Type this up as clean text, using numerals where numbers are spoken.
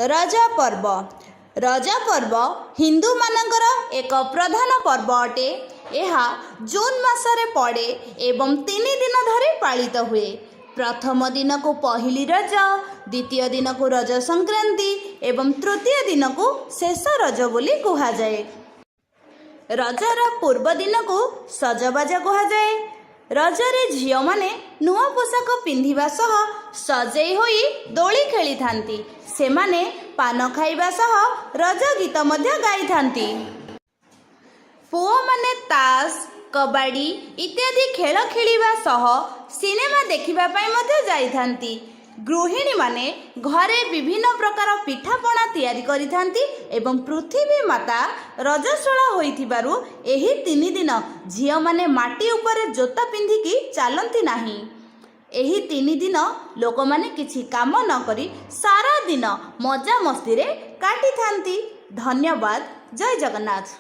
रज पर्व हिंदू मानकर एक प्रधान पर्व अटे। यह जून मासरे पड़े एवं 3 दिन धरी पालित हुए। प्रथम दिन को पहली रज, द्वितीय दिन को रज संक्रांति एवं तृतीय दिन को शेष रज बोली कहा जाए। रजर पूर्व दिन को सजबाज कहा जाए। रजरे झियो माने नुआ पोशाक पिंधिबा सह सजेई होई दोली खेली थांती। सेमाने पान खाइबा सह रज गीत मध्य गाई थांती। पुओ माने ताश, कबाड़ी इत्यादि खेल खेलिबा सह सिनेमा देखिबा पई मध्य जाई थांती। गृहिणी माने घरे विभिन्न प्रकार पिठापଣା तैयारी करि थांती एवं पृथ्वी माता रजस्वला होइथिबारु एही 3 दिन झियो माने माटी उपरे जोता पिंधिकी चलती नाही। एही 3 दिन लोक माने किछि काम न करी सारा दिन मजा मस्ती रे काटी थांती। धन्यवाद। जय जगन्नाथ।